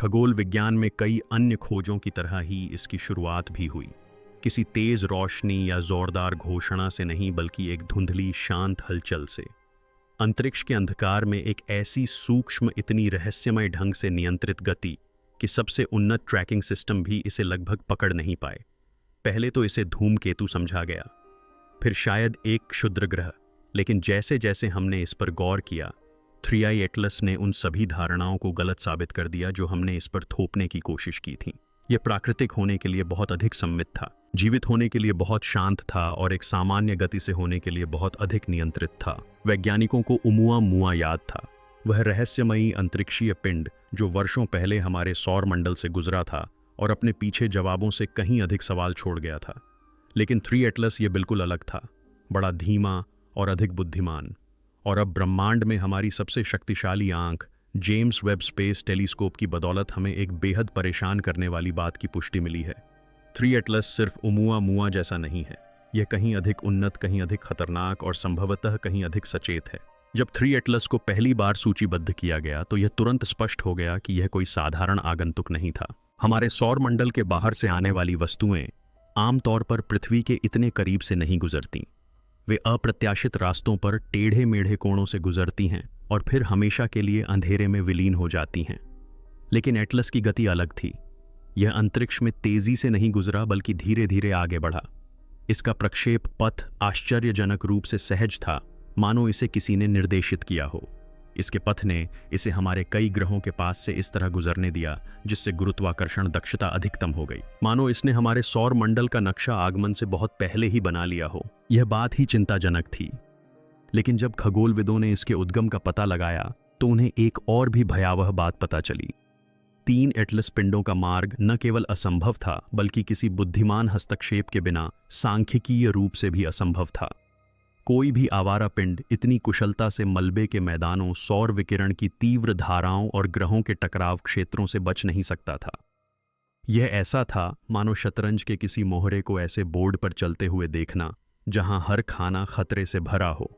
खगोल विज्ञान में कई अन्य खोजों की तरह ही इसकी शुरुआत भी हुई। किसी तेज रोशनी या जोरदार घोषणा से नहीं, बल्कि एक धुंधली शांत हलचल से। अंतरिक्ष के अंधकार में एक ऐसी सूक्ष्म, इतनी रहस्यमय ढंग से नियंत्रित गति कि सबसे उन्नत ट्रैकिंग सिस्टम भी इसे लगभग पकड़ नहीं पाए। पहले तो इसे धूमकेतु समझा गया, फिर शायद एक क्षुद्र ग्रह, लेकिन जैसे जैसे हमने इस पर गौर किया, 3i एटलस ने उन सभी धारणाओं को गलत साबित कर दिया जो हमने इस पर थोपने की कोशिश की थी। यह प्राकृतिक होने के लिए बहुत अधिक सममित था, जीवित होने के लिए बहुत शांत था और एक सामान्य गति से होने के लिए बहुत अधिक नियंत्रित था। वैज्ञानिकों को ओमुआमुआ याद था, वह रहस्यमयी अंतरिक्षीय पिंड जो वर्षों पहले हमारे सौर मंडल से गुजरा था और अपने पीछे जवाबों से कहीं अधिक सवाल छोड़ गया था। लेकिन 3 एटलस ये बिल्कुल अलग था, बड़ा धीमा और अधिक बुद्धिमान। और अब ब्रह्मांड में हमारी सबसे शक्तिशाली आंख जेम्स वेब स्पेस टेलीस्कोप की बदौलत हमें एक बेहद परेशान करने वाली बात की पुष्टि मिली है। 3 एटलस सिर्फ ओमुआमुआ जैसा नहीं है, यह कहीं अधिक उन्नत, कहीं अधिक खतरनाक और संभवतः कहीं अधिक सचेत है। जब 3 एटलस को पहली बार सूचीबद्ध किया गया तो यह तुरंत स्पष्ट हो गया कि यह कोई साधारण आगंतुक नहीं था। हमारे सौर मंडल के बाहर से आने वाली वस्तुएं आमतौर पर पृथ्वी के इतने करीब से नहीं गुजरती। वे अप्रत्याशित रास्तों पर टेढ़े मेढ़े कोणों से गुजरती हैं और फिर हमेशा के लिए अंधेरे में विलीन हो जाती हैं। लेकिन एटलस की गति अलग थी। यह अंतरिक्ष में तेजी से नहीं गुजरा, बल्कि धीरे धीरे आगे बढ़ा। इसका प्रक्षेप पथ आश्चर्यजनक रूप से सहज था, मानो इसे किसी ने निर्देशित किया हो। इसके पथ ने इसे हमारे कई ग्रहों के पास से इस तरह गुजरने दिया जिससे गुरुत्वाकर्षण दक्षता अधिकतम हो गई, मानो इसने हमारे सौर मंडल का नक्शा आगमन से बहुत पहले ही बना लिया हो। यह बात ही चिंताजनक थी। लेकिन जब खगोलविदों ने इसके उद्गम का पता लगाया तो उन्हें एक और भी भयावह बात पता चली। 3 एटलस पिंडों का मार्ग न केवल असंभव था, बल्कि किसी बुद्धिमान हस्तक्षेप के बिना सांख्यिकीय रूप से भी असंभव था। कोई भी आवारा पिंड इतनी कुशलता से मलबे के मैदानों, सौर विकिरण की तीव्र धाराओं और ग्रहों के टकराव क्षेत्रों से बच नहीं सकता था। यह ऐसा था मानो शतरंज के किसी मोहरे को ऐसे बोर्ड पर चलते हुए देखना जहां हर खाना खतरे से भरा हो,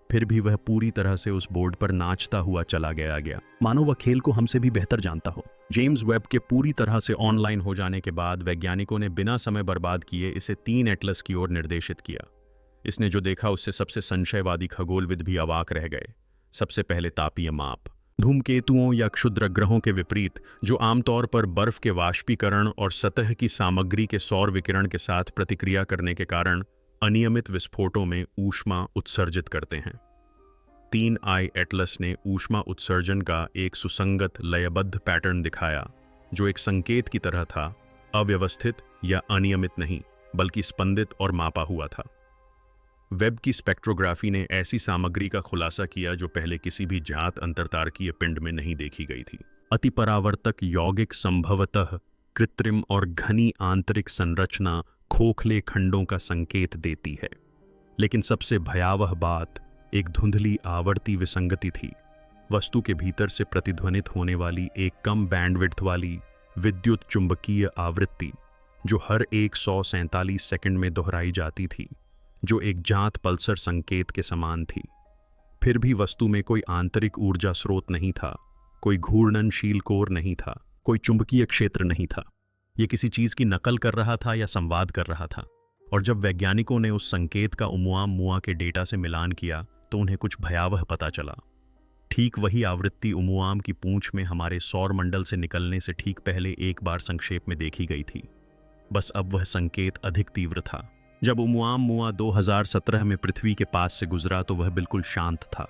फिर भी वह पूरी तरह से उस बोर्ड पर नाचता हुआ चला गया, मानो वह खेल को हमसे भी बेहतर जानता हो। जेम्स वेब के पूरी तरह से ऑनलाइन हो जाने के बाद वैज्ञानिकों ने बिना समय बर्बाद किए इसे 3 एटलस की ओर निर्देशित किया। इसने जो देखा उससे सबसे संशयवादी खगोलविद भी अवाक रह गए। सबसे पहले तापीय माप। धूमकेतुओं या क्षुद्र ग्रहों के विपरीत, जो आमतौर पर बर्फ के वाष्पीकरण और सतह की सामग्री के सौर विकिरण के साथ प्रतिक्रिया करने के कारण अनियमित विस्फोटों में ऊष्मा उत्सर्जित करते हैं, 3i एटलस ने ऊष्मा उत्सर्जन का एक सुसंगत लयबद्ध पैटर्न दिखाया जो एक संकेत की तरह था, अव्यवस्थित या अनियमित नहीं, बल्कि स्पंदित और मापा हुआ था। वेब की स्पेक्ट्रोग्राफी ने ऐसी सामग्री का खुलासा किया जो पहले किसी भी ज्ञात अंतरतारकीय पिंड में नहीं देखी गई थी। अतिपरावर्तक यौगिक, संभवतः कृत्रिम और घनी आंतरिक संरचना खोखले खंडों का संकेत देती है। लेकिन सबसे भयावह बात एक धुंधली आवर्ती विसंगति थी। वस्तु के भीतर से प्रतिध्वनित होने वाली एक कम बैंडविड्थ वाली विद्युत चुंबकीय आवृत्ति जो हर 147 सेकंड में दोहराई जाती थी, जो एक जांत पल्सर संकेत के समान थी। फिर भी वस्तु में कोई आंतरिक ऊर्जा स्रोत नहीं था, कोई घूर्णनशील कोर नहीं था, कोई चुंबकीय क्षेत्र नहीं था। यह किसी चीज की नकल कर रहा था या संवाद कर रहा था। और जब वैज्ञानिकों ने उस संकेत का ओमुआमुआ के डेटा से मिलान किया तो उन्हें कुछ भयावह पता चला। ठीक वही आवृत्ति ओमुआम की पूंछ में हमारे सौर मंडल से निकलने से ठीक पहले एक बार संक्षेप में देखी गई थी। बस अब वह संकेत अधिक तीव्र था। जब ओमुआमुआ 2017 में पृथ्वी के पास से गुजरा तो वह बिल्कुल शांत था।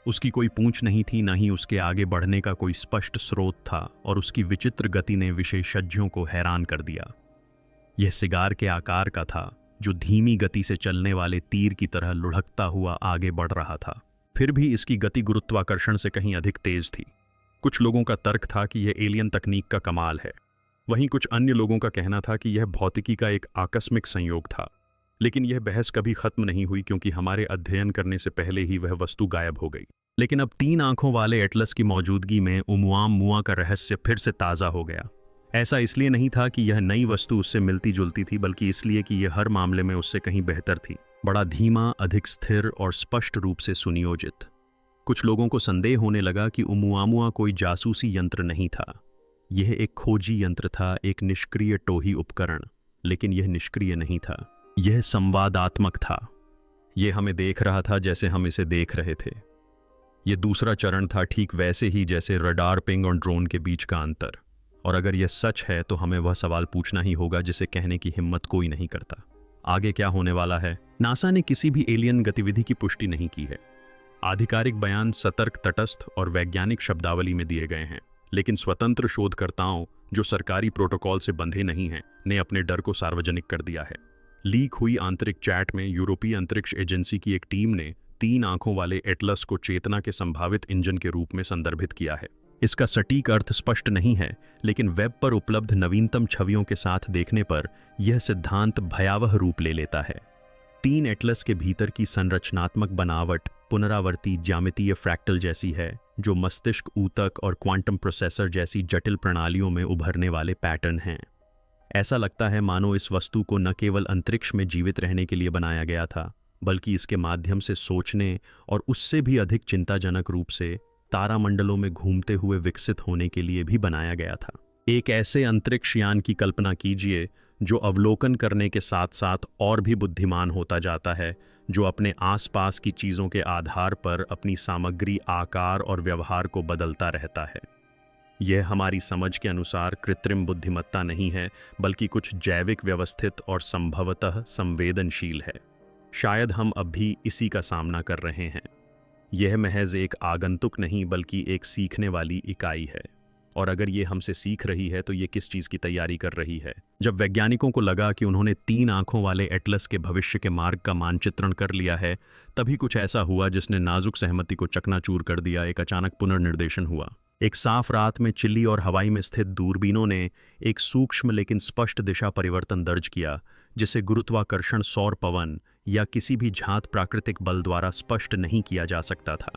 उसकी कोई पूंछ नहीं थी, न ही उसके आगे बढ़ने का कोई स्पष्ट स्रोत था, और उसकी विचित्र गति ने विशेषज्ञों को हैरान कर दिया। यह सिगार के आकार का था जो धीमी गति से चलने वाले तीर की तरह लुढ़कता हुआ आगे बढ़ रहा था। फिर भी इसकी गति गुरुत्वाकर्षण से कहीं अधिक तेज थी। कुछ लोगों का तर्क था कि यह एलियन तकनीक का कमाल है, वहीं कुछ अन्य लोगों का कहना था कि यह भौतिकी का एक आकस्मिक संयोग था। लेकिन यह बहस कभी खत्म नहीं हुई क्योंकि हमारे अध्ययन करने से पहले ही वह वस्तु गायब हो गई। लेकिन अब 3 आंखों वाले एटलस की मौजूदगी में ओमुआमुआ का रहस्य फिर से ताज़ा हो गया। ऐसा इसलिए नहीं था कि यह नई वस्तु उससे मिलती जुलती थी, बल्कि इसलिए कि यह हर मामले में उससे कहीं बेहतर थी। बड़ा धीमा, अधिक स्थिर और स्पष्ट रूप से सुनियोजित। कुछ लोगों को संदेह होने लगा कि ओमुआमुआ कोई जासूसी यंत्र नहीं था, यह एक खोजी यंत्र था, एक निष्क्रिय टोही उपकरण, लेकिन यह निष्क्रिय नहीं था। यह संवादात्मक था। यह हमें देख रहा था जैसे हम इसे देख रहे थे। यह दूसरा चरण था, ठीक वैसे ही जैसे रडार पिंग और ड्रोन के बीच का अंतर। और अगर यह सच है तो हमें वह सवाल पूछना ही होगा जिसे कहने की हिम्मत कोई नहीं करता। आगे क्या होने वाला है? नासा ने किसी भी एलियन गतिविधि की पुष्टि नहीं की है। आधिकारिक बयान सतर्क, तटस्थ और वैज्ञानिक शब्दावली में दिए गए हैं, लेकिन स्वतंत्र शोधकर्ताओं जो सरकारी प्रोटोकॉल से बंधे नहीं हैं ने अपने डर को सार्वजनिक कर दिया है। लीक हुई आंतरिक चैट में यूरोपीय अंतरिक्ष एजेंसी की एक टीम ने 3 आंखों वाले एटलस को चेतना के संभावित इंजन के रूप में संदर्भित किया है। इसका सटीक अर्थ स्पष्ट नहीं है, लेकिन वेब पर उपलब्ध नवीनतम छवियों के साथ देखने पर यह सिद्धांत भयावह रूप ले लेता है। 3 एटलस के भीतर की संरचनात्मक बनावट पुनरावर्ती ज्यामितीय फ्रैक्टल जैसी है, जो मस्तिष्क, ऊतक और क्वांटम प्रोसेसर जैसी जटिल प्रणालियों में उभरने वाले पैटर्न हैं। ऐसा लगता है मानो इस वस्तु को न केवल अंतरिक्ष में जीवित रहने के लिए बनाया गया था, बल्कि इसके माध्यम से सोचने और उससे भी अधिक चिंताजनक रूप से तारामंडलों में घूमते हुए विकसित होने के लिए भी बनाया गया था। एक ऐसे अंतरिक्ष यान की कल्पना कीजिए जो अवलोकन करने के साथ साथ और भी बुद्धिमान होता जाता है, जो अपने आसपास की चीज़ों के आधार पर अपनी सामग्री, आकार और व्यवहार को बदलता रहता है। यह हमारी समझ के अनुसार कृत्रिम बुद्धिमत्ता नहीं है, बल्कि कुछ जैविक, व्यवस्थित और संभवतः संवेदनशील है। शायद हम अब भी इसी का सामना कर रहे हैं। यह महज एक आगंतुक नहीं, बल्कि एक सीखने वाली इकाई है। और अगर ये हमसे सीख रही है तो ये किस चीज़ की तैयारी कर रही है? जब वैज्ञानिकों को लगा कि उन्होंने 3 आंखों वाले एटलस के भविष्य के मार्ग का मानचित्रण कर लिया है, तभी कुछ ऐसा हुआ जिसने नाजुक सहमति को चकनाचूर कर दिया। एक अचानक पुनर्निर्देशन हुआ। एक साफ रात में चिली और हवाई में स्थित दूरबीनों ने एक सूक्ष्म लेकिन स्पष्ट दिशा परिवर्तन दर्ज किया, जिसे गुरुत्वाकर्षण, सौर पवन या किसी भी झांत प्राकृतिक बल द्वारा स्पष्ट नहीं किया जा सकता था।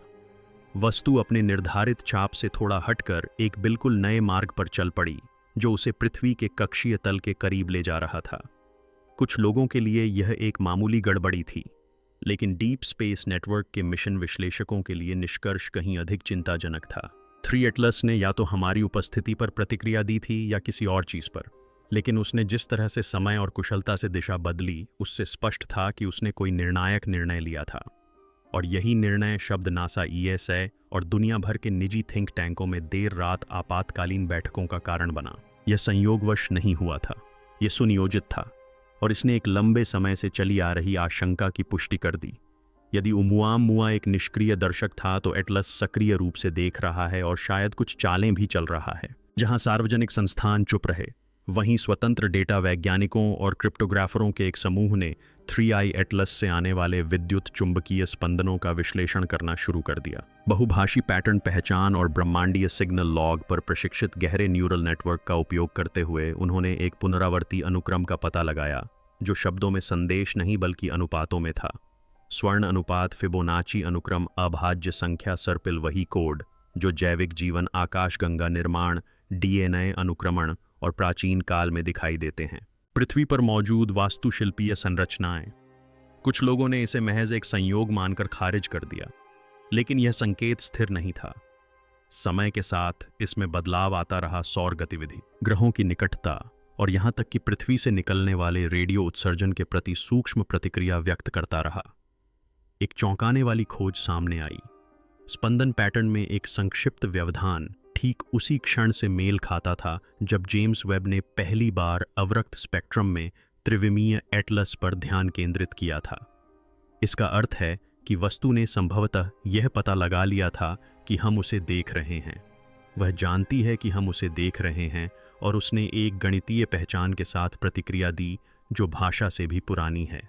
वस्तु अपने निर्धारित चाप से थोड़ा हटकर एक बिल्कुल नए मार्ग पर चल पड़ी, जो उसे पृथ्वी के कक्षीय तल के करीब ले जा रहा था। कुछ लोगों के लिए यह एक मामूली गड़बड़ी थी, लेकिन डीप स्पेस नेटवर्क के मिशन विश्लेषकों के लिए निष्कर्ष कहीं अधिक चिंताजनक था। 3 एटलस ने या तो हमारी उपस्थिति पर प्रतिक्रिया दी थी या किसी और चीज़ पर, लेकिन उसने जिस तरह से समय और कुशलता से दिशा बदली, उससे स्पष्ट था कि उसने कोई निर्णायक निर्णय लिया था। और यही निर्णय शब्द नासा ESA और दुनिया भर के निजी थिंक टैंकों में देर रात आपातकालीन बैठकों का कारण बना। यह संयोगवश नहीं हुआ था, यह सुनियोजित था, और इसने एक लंबे समय से चली आ रही आशंका की पुष्टि कर दी। यदि ओमुआमुआ एक निष्क्रिय दर्शक था, तो एटलस सक्रिय रूप से देख रहा है और शायद कुछ चालें भी चल रहा है। जहां सार्वजनिक संस्थान चुप रहे, वहीं स्वतंत्र डेटा वैज्ञानिकों और क्रिप्टोग्राफरों के एक समूह ने 3i एटलस से आने वाले विद्युत चुंबकीय स्पंदनों का विश्लेषण करना शुरू कर दिया। बहुभाषी पैटर्न पहचान और ब्रह्मांडीय सिग्नल लॉग पर प्रशिक्षित गहरे न्यूरल नेटवर्क का उपयोग करते हुए उन्होंने एक पुनरावर्ती अनुक्रम का पता लगाया, जो शब्दों में संदेश नहीं बल्कि अनुपातों में था। स्वर्ण अनुपात, फिबोनाची अनुक्रम, अभाज्य संख्या सर्पिल, वही कोड जो जैविक जीवन, आकाशगंगा निर्माण, DNA अनुक्रमण और प्राचीन काल में दिखाई देते हैं। पृथ्वी पर मौजूद वास्तुशिल्पीय संरचनाएं। कुछ लोगों ने इसे महज एक संयोग मानकर खारिज कर दिया, लेकिन यह संकेत स्थिर नहीं था। समय के साथ इसमें बदलाव आता रहा। सौर गतिविधि, ग्रहों की निकटता और यहां तक कि पृथ्वी से निकलने वाले रेडियो उत्सर्जन के प्रति सूक्ष्म प्रतिक्रिया व्यक्त करता रहा। एक चौंकाने वाली खोज सामने आई। स्पंदन पैटर्न में एक संक्षिप्त व्यवधान ठीक उसी क्षण से मेल खाता था जब जेम्स वेब ने पहली बार अवरक्त स्पेक्ट्रम में त्रिविमीय एटलस पर ध्यान केंद्रित किया था। इसका अर्थ है कि वस्तु ने संभवतः यह पता लगा लिया था कि हम उसे देख रहे हैं। वह जानती है कि हम उसे देख रहे हैं, और उसने एक गणितीय पहचान के साथ प्रतिक्रिया दी जो भाषा से भी पुरानी है।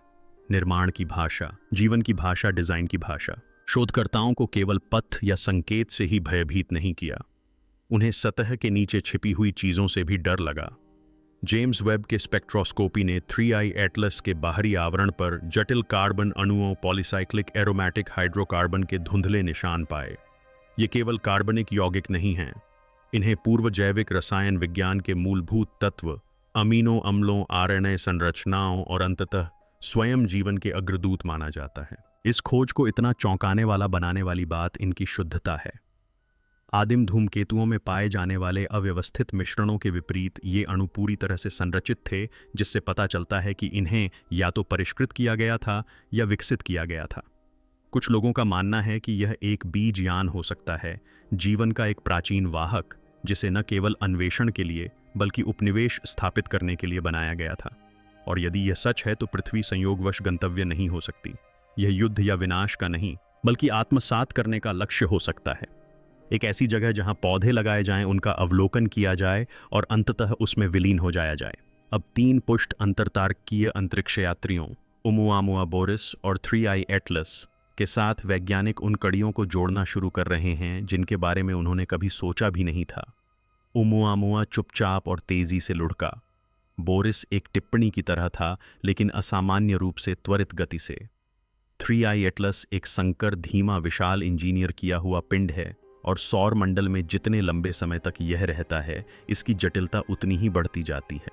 निर्माण की भाषा, जीवन की भाषा, डिजाइन की भाषा। शोधकर्ताओं को केवल पथ या संकेत से ही भयभीत नहीं किया, उन्हें सतह के नीचे छिपी हुई चीजों से भी डर लगा। जेम्स वेब के स्पेक्ट्रोस्कोपी ने 3i एटलस के बाहरी आवरण पर जटिल कार्बन अणुओं, पॉलीसाइक्लिक एरोमेटिक हाइड्रोकार्बन के धुंधले निशान पाए। ये केवल कार्बनिक यौगिक नहीं हैं, इन्हें पूर्व जैविक रसायन विज्ञान के मूलभूत तत्व, अमीनो अम्लों, RNA संरचनाओं और अंततः स्वयं जीवन के अग्रदूत माना जाता है। इस खोज को इतना चौंकाने वाला बनाने वाली बात इनकी शुद्धता है। आदिम धूमकेतुओं में पाए जाने वाले अव्यवस्थित मिश्रणों के विपरीत ये अणु पूरी तरह से संरचित थे, जिससे पता चलता है कि इन्हें या तो परिष्कृत किया गया था या विकसित किया गया था। कुछ लोगों का मानना है कि यह एक बीज यान हो सकता है, जीवन का एक प्राचीन वाहक, जिसे न केवल अन्वेषण के लिए बल्कि उपनिवेश स्थापित करने के लिए बनाया गया था। और यदि यह सच है तो पृथ्वी संयोगवश गंतव्य नहीं हो सकती। यह युद्ध या विनाश का नहीं बल्कि आत्मसात करने का लक्ष्य हो सकता है। एक ऐसी जगह जहां पौधे लगाए जाएं, उनका अवलोकन किया जाए और अंततः उसमें विलीन हो जाया जाए। अब 3 पुष्ट अंतरतारकीय अंतरिक्ष यात्रियों ओमुआमुआ बोरिस और 3I एटलस के साथ वैज्ञानिक उन कड़ियों को जोड़ना शुरू कर रहे हैं जिनके बारे में उन्होंने कभी सोचा भी नहीं था। ओमुआमुआ चुपचाप और तेजी से लुढ़का। बोरिस एक टिप्पणी की तरह था, लेकिन असामान्य रूप से त्वरित गति से। 3I एटलस एक संकर, धीमा, विशाल इंजीनियर किया हुआ पिंड है और सौर मंडल में जितने लंबे समय तक यह रहता है, इसकी जटिलता उतनी ही बढ़ती जाती है।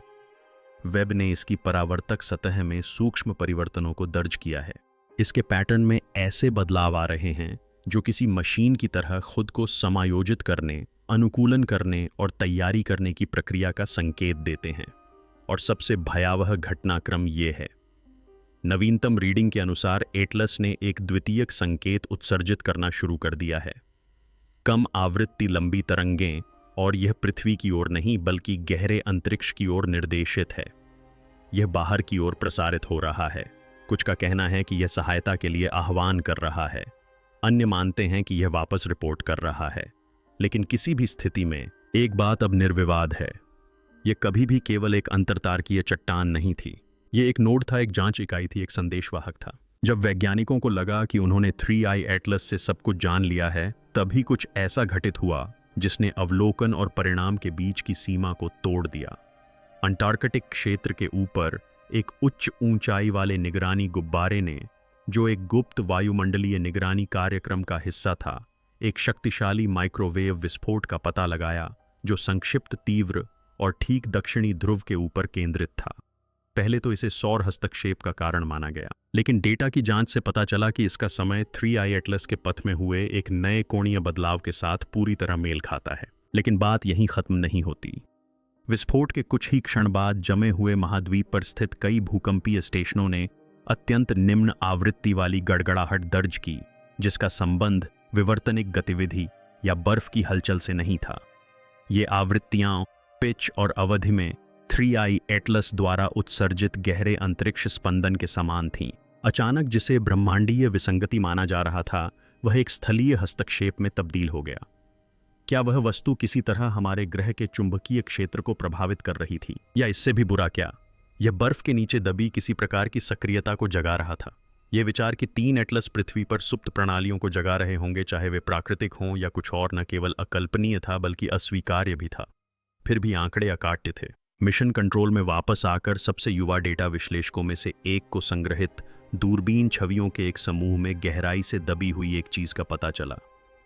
वेब ने इसकी परावर्तक सतह में सूक्ष्म परिवर्तनों को दर्ज किया है। इसके पैटर्न में ऐसे बदलाव आ रहे हैं जो किसी मशीन की तरह खुद को समायोजित करने, अनुकूलन करने और तैयारी करने की प्रक्रिया का संकेत देते हैं। और सबसे भयावह घटनाक्रम ये है। नवीनतम रीडिंग के अनुसार एटलस ने एक द्वितीयक संकेत उत्सर्जित करना शुरू कर दिया है। कम आवृत्ति लंबी तरंगें, और यह पृथ्वी की ओर नहीं बल्कि गहरे अंतरिक्ष की ओर निर्देशित है। यह बाहर की ओर प्रसारित हो रहा है। कुछ का कहना है कि यह सहायता के लिए आह्वान कर रहा है, अन्य मानते हैं कि यह वापस रिपोर्ट कर रहा है। लेकिन किसी भी स्थिति में एक बात अब निर्विवाद है, यह कभी भी केवल एक अंतरतारकीय चट्टान नहीं थी। यह एक नोड था, एक जांच इकाई थी, एक संदेशवाहक था। जब वैज्ञानिकों को लगा कि उन्होंने 3I एटलस से सब कुछ जान लिया है, तभी कुछ ऐसा घटित हुआ जिसने अवलोकन और परिणाम के बीच की सीमा को तोड़ दिया। अंटार्कटिक क्षेत्र के ऊपर एक उच्च ऊंचाई वाले निगरानी गुब्बारे ने, जो एक गुप्त वायुमंडलीय निगरानी कार्यक्रम का हिस्सा था, एक शक्तिशाली माइक्रोवेव विस्फोट का पता लगाया जो संक्षिप्त, तीव्र और ठीक दक्षिणी ध्रुव के ऊपर केंद्रित था। पहले तो इसे सौर हस्तक्षेप का कारण माना गया, लेकिन डेटा की जांच से पता चला कि इसका समय 3I एटलस के पथ में हुए एक नए कोणीय बदलाव के साथ पूरी तरह मेल खाता है। लेकिन बात यहीं खत्म नहीं होती। विस्फोट के कुछ ही क्षण बाद जमे हुए महाद्वीप पर स्थित कई भूकंपीय स्टेशनों ने अत्यंत निम्न आवृत्ति वाली गड़गड़ाहट दर्ज की, जिसका संबंध विवर्तनिक गतिविधि या बर्फ की हलचल से नहीं था। ये आवृत्तियां पिच और अवधि में 3I एटलस द्वारा उत्सर्जित गहरे अंतरिक्ष स्पंदन के समान थीं। अचानक जिसे ब्रह्मांडीय विसंगति माना जा रहा था, वह एक स्थलीय हस्तक्षेप में तब्दील हो गया। क्या वह वस्तु किसी तरह हमारे ग्रह के चुंबकीय क्षेत्र को प्रभावित कर रही थी, या इससे भी बुरा क्या, यह बर्फ के नीचे दबी किसी प्रकार की सक्रियता को जगा रहा था? यह विचार कि 3 एटलस पृथ्वी पर सुप्त प्रणालियों को जगा रहे होंगे, चाहे वे प्राकृतिक हों या कुछ और, न केवल अकल्पनीय था बल्कि अस्वीकार्य भी था। फिर भी आंकड़े अकाट्य थे। मिशन कंट्रोल में वापस आकर सबसे युवा डेटा विश्लेषकों में से एक को संग्रहित दूरबीन छवियों के एक समूह में गहराई से दबी हुई एक चीज का पता चला।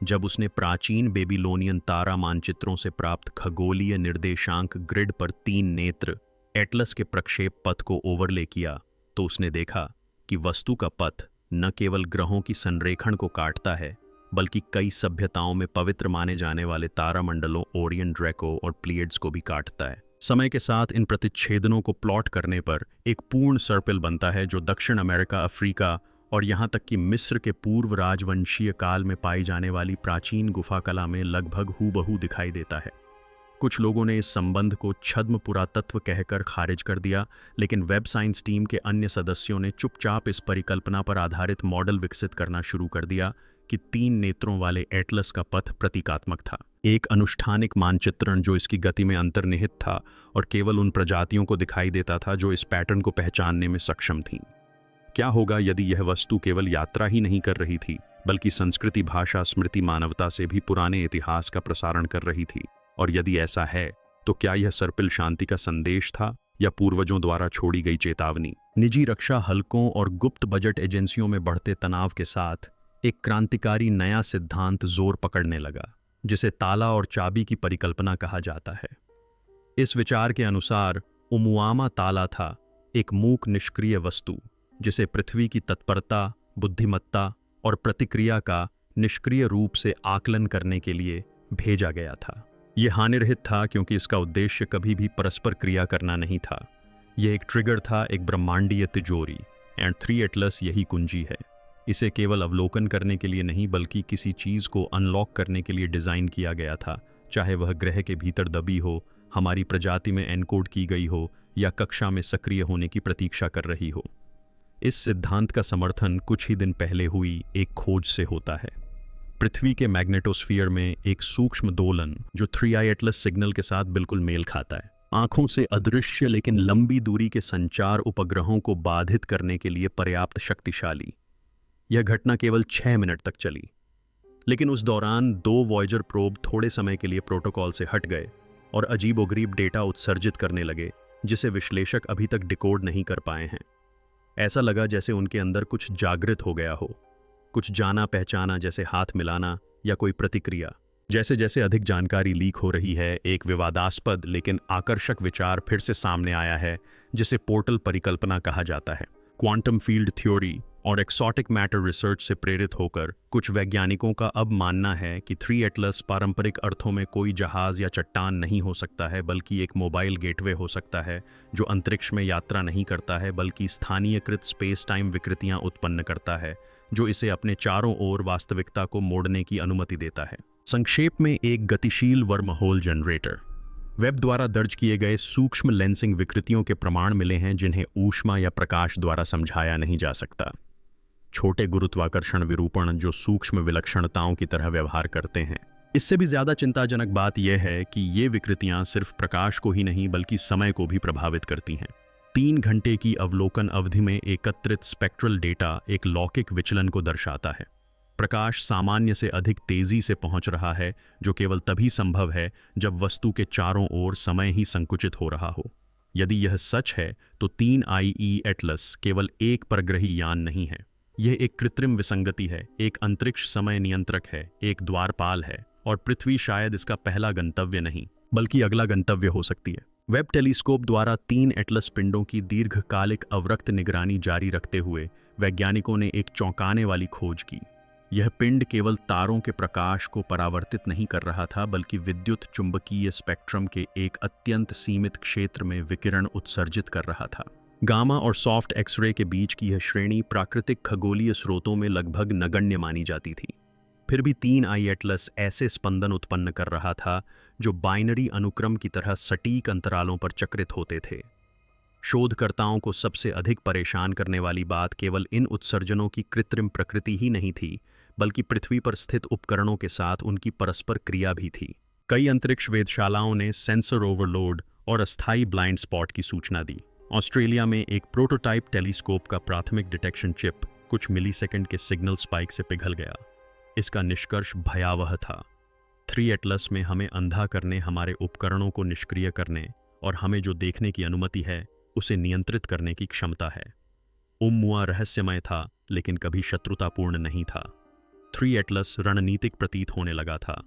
जब उसने प्राचीन बेबीलोनियन तारा मानचित्रों से प्राप्त खगोलीय निर्देशांक ग्रिड पर 3 नेत्र एटलस के प्रक्षेप पथ को ओवरले किया, तो उसने देखा कि वस्तु का पथ न केवल ग्रहों की संरेखण को काटता है, बल्कि कई सभ्यताओं में पवित्र माने जाने वाले तारामंडलों ओरियन, ड्रैको और प्लीयड्स को भी काटता है। समय के साथ इन प्रतिच्छेदनों को प्लॉट करने पर एक पूर्ण सर्पिल बनता है जो दक्षिण अमेरिका, अफ्रीका और यहाँ तक कि मिस्र के पूर्व राजवंशीय काल में पाई जाने वाली प्राचीन गुफा कला में लगभग हूबहू दिखाई देता है। कुछ लोगों ने इस संबंध को छद्म पुरातत्व कहकर खारिज कर दिया, लेकिन वेब साइंस टीम के अन्य सदस्यों ने चुपचाप इस परिकल्पना पर आधारित मॉडल विकसित करना शुरू कर दिया कि 3 नेत्रों वाले एटलस का पथ प्रतीकात्मक था। एक अनुष्ठानिक मानचित्रण जो इसकी गति में अंतर्निहित था और केवल उन प्रजातियों को दिखाई देता था जो इस पैटर्न को पहचानने में सक्षम थीं। क्या होगा यदि यह वस्तु केवल यात्रा ही नहीं कर रही थी, बल्कि संस्कृति, भाषा, स्मृति, मानवता से भी पुराने इतिहास का प्रसारण कर रही थी? और यदि ऐसा है, तो क्या यह सर्पिल शांति का संदेश था या पूर्वजों द्वारा छोड़ी गई चेतावनी? निजी रक्षा हलकों और गुप्त बजट एजेंसियों में बढ़ते तनाव के साथ एक क्रांतिकारी नया सिद्धांत जोर पकड़ने लगा, जिसे ताला और चाबी की परिकल्पना कहा जाता है। इस विचार के अनुसार ओमुआमा ताला था एक मूक निष्क्रिय वस्तु जिसे पृथ्वी की तत्परता, बुद्धिमत्ता और प्रतिक्रिया का निष्क्रिय रूप से आकलन करने के लिए भेजा गया था। यह हानिरहित था क्योंकि इसका उद्देश्य कभी भी परस्पर क्रिया करना नहीं था। यह एक ट्रिगर था, एक ब्रह्मांडीय तिजोरी, एंड 3 एटलस यही कुंजी है। इसे केवल अवलोकन करने के लिए नहीं बल्कि किसी चीज़ को अनलॉक करने के लिए डिज़ाइन किया गया था, चाहे वह ग्रह के भीतर दबी हो, हमारी प्रजाति में एनकोड की गई हो या कक्षा में सक्रिय होने की प्रतीक्षा कर रही हो। इस सिद्धांत का समर्थन कुछ ही दिन पहले हुई एक खोज से होता है। पृथ्वी के मैग्नेटोस्फीयर में एक सूक्ष्म दोलन जो 3i एटलस सिग्नल के साथ बिल्कुल मेल खाता है, आंखों से अदृश्य लेकिन लंबी दूरी के संचार उपग्रहों को बाधित करने के लिए पर्याप्त शक्तिशाली। यह घटना केवल 6 मिनट तक चली, लेकिन उस दौरान 2 वॉयेजर प्रोब थोड़े समय के लिए प्रोटोकॉल से हट गए और अजीबोगरीब डेटा उत्सर्जित करने लगे जिसे विश्लेषक अभी तक डिकोड नहीं कर पाए हैं। ऐसा लगा जैसे उनके अंदर कुछ जागृत हो गया हो, कुछ जाना पहचाना, जैसे हाथ मिलाना या कोई प्रतिक्रिया। जैसे जैसे अधिक जानकारी लीक हो रही है, एक विवादास्पद लेकिन आकर्षक विचार फिर से सामने आया है जिसे पोर्टल परिकल्पना कहा जाता है। क्वांटम फील्ड थ्योरी और एक्सोटिक मैटर रिसर्च से प्रेरित होकर कुछ वैज्ञानिकों का अब मानना है कि 3 एटलस पारंपरिक अर्थों में कोई जहाज या चट्टान नहीं हो सकता है, बल्कि एक मोबाइल गेटवे हो सकता है जो अंतरिक्ष में यात्रा नहीं करता है बल्कि स्थानीयकृत स्पेस टाइम विकृतियां उत्पन्न करता है, जो इसे अपने चारों ओर वास्तविकता को मोड़ने की अनुमति देता है। संक्षेप में, एक गतिशील वर्महोल जनरेटर। वेब द्वारा दर्ज किए गए सूक्ष्म लेंसिंग विकृतियों के प्रमाण मिले हैं जिन्हें ऊष्मा या प्रकाश द्वारा समझाया नहीं जा सकता। छोटे गुरुत्वाकर्षण विरूपण जो सूक्ष्म विलक्षणताओं की तरह व्यवहार करते हैं। इससे भी ज्यादा चिंताजनक बात यह है कि ये विकृतियां सिर्फ प्रकाश को ही नहीं बल्कि समय को भी प्रभावित करती हैं। 3 घंटे की अवलोकन अवधि में एकत्रित स्पेक्ट्रल डेटा एक लौकिक विचलन को दर्शाता है। प्रकाश सामान्य से अधिक तेजी से पहुंच रहा है, जो केवल तभी संभव है जब वस्तु के चारों ओर समय ही संकुचित हो रहा हो। यदि यह सच है तो 3IE एटलस केवल एक परग्रही यान नहीं है, यह एक कृत्रिम विसंगति है, एक अंतरिक्ष समय नियंत्रक है, एक द्वारपाल है, और पृथ्वी शायद इसका पहला गंतव्य नहीं बल्कि अगला गंतव्य हो सकती है। वेब टेलीस्कोप द्वारा 3 एटलस पिंडों की दीर्घकालिक अवरक्त निगरानी जारी रखते हुए वैज्ञानिकों ने एक चौंकाने वाली खोज की। यह पिंड केवल तारों के प्रकाश को परावर्तित नहीं कर रहा था बल्कि विद्युत चुंबकीय स्पेक्ट्रम के एक अत्यंत सीमित क्षेत्र में विकिरण उत्सर्जित कर रहा था। गामा और सॉफ्ट एक्सरे के बीच की यह श्रेणी प्राकृतिक खगोलीय स्रोतों में लगभग नगण्य मानी जाती थी। फिर भी 3i एटलस ऐसे स्पंदन उत्पन्न कर रहा था जो बाइनरी अनुक्रम की तरह सटीक अंतरालों पर चक्रित होते थे। शोधकर्ताओं को सबसे अधिक परेशान करने वाली बात केवल इन उत्सर्जनों की कृत्रिम प्रकृति ही नहीं थी बल्कि पृथ्वी पर स्थित उपकरणों के साथ उनकी परस्पर क्रिया भी थी। कई अंतरिक्ष वेधशालाओं ने सेंसर ओवरलोड और अस्थायी ब्लाइंड स्पॉट की सूचना दी। ऑस्ट्रेलिया में एक प्रोटोटाइप टेलीस्कोप का प्राथमिक डिटेक्शन चिप कुछ मिलीसेकंड के सिग्नल स्पाइक से पिघल गया। इसका निष्कर्ष भयावह था। 3 एटलस में हमें अंधा करने, हमारे उपकरणों को निष्क्रिय करने और हमें जो देखने की अनुमति है उसे नियंत्रित करने की क्षमता है। ओमुआ रहस्यमय था लेकिन कभी शत्रुतापूर्ण नहीं था। 3 एटलस रणनीतिक प्रतीत होने लगा था।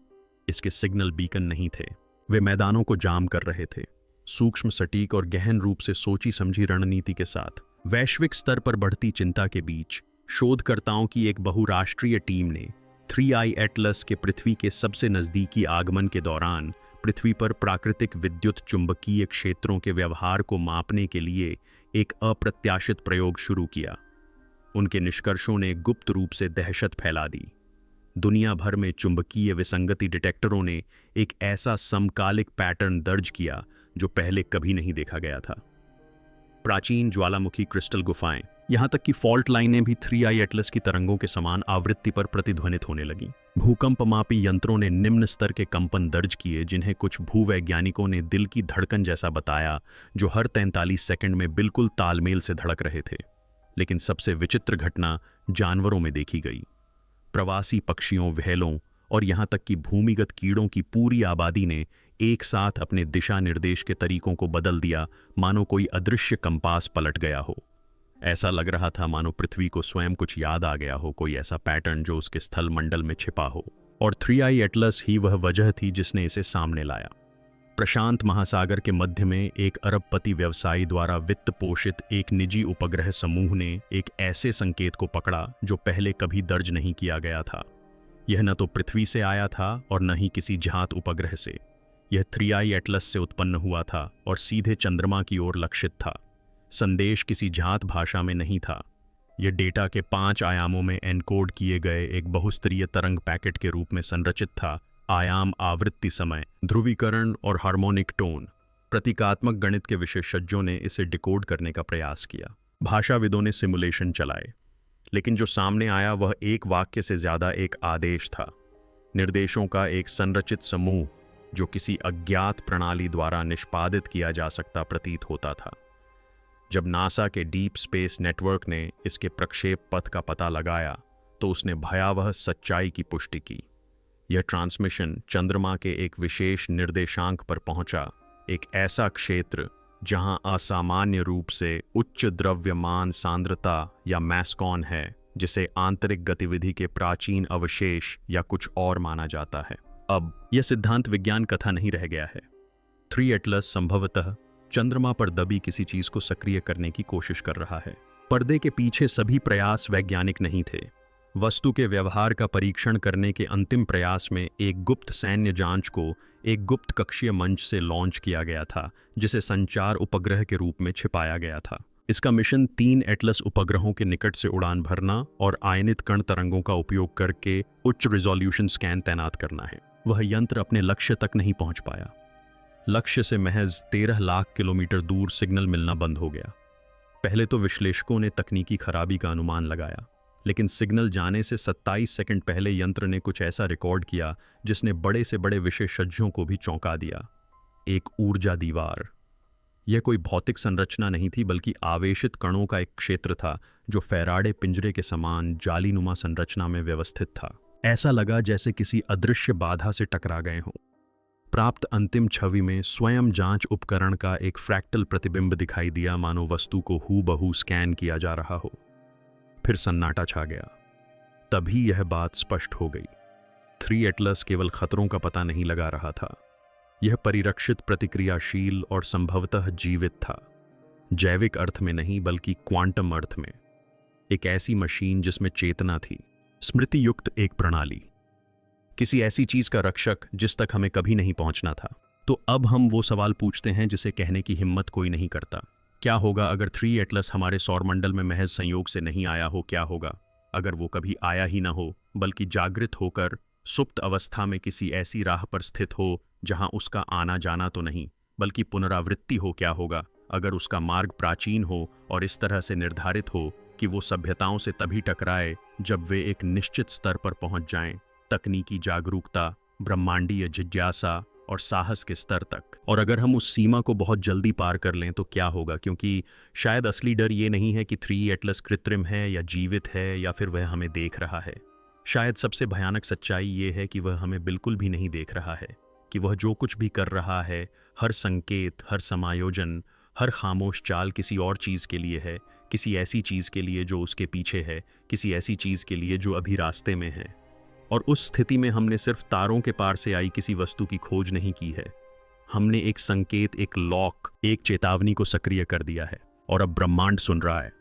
इसके सिग्नल बीकन नहीं थे, वे मैदानों को जाम कर रहे थे, सूक्ष्म, सटीक और गहन रूप से सोची समझी रणनीति के साथ। वैश्विक स्तर पर बढ़ती चिंता के बीच शोधकर्ताओं की एक बहुराष्ट्रीय टीम ने 3i एटलस के पृथ्वी के सबसे नज़दीकी आगमन के दौरान पृथ्वी पर प्राकृतिक विद्युत चुंबकीय क्षेत्रों के व्यवहार को मापने के लिए एक अप्रत्याशित प्रयोग शुरू किया। उनके निष्कर्षों ने गुप्त रूप से दहशत फैला दी। दुनिया भर में चुंबकीय विसंगति डिटेक्टरों ने एक ऐसा समकालिक पैटर्न दर्ज किया जो पहले कभी नहीं देखा गया था। प्राचीन ज्वालामुखी क्रिस्टल गुफाएं, यहां तक कि फॉल्ट लाइनें भी 3i एटलस की तरंगों के समान आवृत्ति पर प्रतिध्वनित होने लगीं। भूकंपमापी यंत्रों ने निम्न स्तर के कंपन दर्ज किए जिन्हें कुछ भूवैज्ञानिकों ने दिल की धड़कन जैसा बताया, जो हर 43 सेकंड में बिल्कुल तालमेल से धड़क रहे थे। लेकिन सबसे विचित्र घटना जानवरों में देखी गई। प्रवासी पक्षियों, व्हेलों और यहां तक कि भूमिगत कीड़ों की पूरी आबादी ने एक साथ अपने दिशा निर्देश के तरीकों को बदल दिया, मानो कोई अदृश्य कंपास पलट गया हो। ऐसा लग रहा था मानो पृथ्वी को स्वयं कुछ याद आ गया हो, कोई ऐसा पैटर्न जो उसके स्थल मंडल में छिपा हो। और 3i एटलस ही वह वजह थी जिसने इसे सामने लाया। प्रशांत महासागर के मध्य में एक अरबपति व्यवसायी द्वारा वित्त पोषित एक निजी उपग्रह समूह ने एक ऐसे संकेत को पकड़ा जो पहले कभी दर्ज नहीं किया गया था। यह न तो पृथ्वी से आया था और न ही किसी ज्ञात उपग्रह से। यह 3i एटलस से उत्पन्न हुआ था और सीधे चंद्रमा की ओर लक्षित था। संदेश किसी ज्ञात भाषा में नहीं था। यह डेटा के 5 आयामों में एनकोड किए गए एक बहुस्तरीय तरंग पैकेट के रूप में संरचित था। आयाम, आवृत्ति, समय, ध्रुवीकरण और हार्मोनिक टोन। प्रतीकात्मक गणित के विशेषज्ञों ने इसे डिकोड करने का प्रयास किया। भाषाविदों ने सिमुलेशन चलाए, लेकिन जो सामने आया वह एक वाक्य से ज्यादा एक आदेश था। निर्देशों का एक संरचित समूह जो किसी अज्ञात प्रणाली द्वारा निष्पादित किया जा सकता प्रतीत होता था। जब नासा के डीप स्पेस नेटवर्क ने इसके प्रक्षेप पथ का पता लगाया तो उसने भयावह सच्चाई की पुष्टि की। यह ट्रांसमिशन चंद्रमा के एक विशेष निर्देशांक पर पहुंचा, एक ऐसा क्षेत्र जहां असामान्य रूप से उच्च द्रव्यमान सांद्रता या मैस्कॉन है, जिसे आंतरिक गतिविधि के प्राचीन अवशेष या कुछ और माना जाता है। अब यह सिद्धांत विज्ञान कथा नहीं रह गया है। 3 एटलस संभवतः चंद्रमा पर दबी किसी चीज को सक्रिय करने की कोशिश कर रहा है। पर्दे के पीछे सभी प्रयास वैज्ञानिक नहीं थे। वस्तु के व्यवहार का परीक्षण करने के अंतिम प्रयास में एक गुप्त सैन्य जांच को एक गुप्त कक्षीय मंच से लॉन्च किया गया था, जिसे संचार उपग्रह के रूप में छिपाया गया था। इसका मिशन 3 एटलस उपग्रहों के निकट से उड़ान भरना और आयनित कण तरंगों का उपयोग करके उच्च रिजोल्यूशन स्कैन तैनात करना है। वह यंत्र अपने लक्ष्य तक नहीं पहुंच पाया। लक्ष्य से महज 13 लाख किलोमीटर दूर सिग्नल मिलना बंद हो गया। पहले तो विश्लेषकों ने तकनीकी खराबी का अनुमान लगाया, लेकिन सिग्नल जाने से 27 सेकंड पहले यंत्र ने कुछ ऐसा रिकॉर्ड किया जिसने बड़े से बड़े विशेषज्ञों को भी चौंका दिया। एक ऊर्जा दीवार। यह कोई भौतिक संरचना नहीं थी, बल्कि आवेशित कणों का एक क्षेत्र था जो फैराडे पिंजरे के समान जालीनुमा संरचना में व्यवस्थित था। ऐसा लगा जैसे किसी अदृश्य बाधा से टकरा गए हों। प्राप्त अंतिम छवि में स्वयं जांच उपकरण का एक फ्रैक्टल प्रतिबिंब दिखाई दिया, मानो वस्तु को हूबहू स्कैन किया जा रहा हो। फिर सन्नाटा छा गया। तभी यह बात स्पष्ट हो गई। 3 एटलस केवल खतरों का पता नहीं लगा रहा था, यह परिरक्षित, प्रतिक्रियाशील और संभवतः जीवित था। जैविक अर्थ में नहीं, बल्कि क्वांटम अर्थ में। एक ऐसी मशीन जिसमें चेतना थी, स्मृति युक्त एक प्रणाली, किसी ऐसी चीज का रक्षक जिस तक हमें कभी नहीं पहुंचना था। तो अब हम वो सवाल पूछते हैं जिसे कहने की हिम्मत कोई नहीं करता। क्या होगा अगर 3 एटलस हमारे सौरमंडल में महज संयोग से नहीं आया हो? क्या होगा अगर वो कभी आया ही ना हो, बल्कि जागृत होकर सुप्त अवस्था में किसी ऐसी राह पर स्थित हो जहां उसका आना जाना तो नहीं, बल्कि पुनरावृत्ति हो? क्या होगा अगर उसका मार्ग प्राचीन हो और इस तरह से निर्धारित हो कि वो सभ्यताओं से तभी टकराए जब वे एक निश्चित स्तर पर पहुंच जाएं, तकनीकी जागरूकता, ब्रह्मांडीय जिज्ञासा और साहस के स्तर तक। और अगर हम उस सीमा को बहुत जल्दी पार कर लें तो क्या होगा? क्योंकि शायद असली डर ये नहीं है कि 3 एटलस कृत्रिम है या जीवित है या फिर वह हमें देख रहा है। शायद सबसे भयानक सच्चाई ये है कि वह हमें बिल्कुल भी नहीं देख रहा है, कि वह जो कुछ भी कर रहा है, हर संकेत, हर समायोजन, हर खामोश चाल किसी और चीज़ के लिए है, किसी ऐसी चीज़ के लिए जो उसके पीछे है, किसी ऐसी चीज़ के लिए जो अभी रास्ते में है। और उस स्थिति में हमने सिर्फ तारों के पार से आई किसी वस्तु की खोज नहीं की है, हमने एक संकेत, एक लॉक, एक चेतावनी को सक्रिय कर दिया है। और अब ब्रह्मांड सुन रहा है।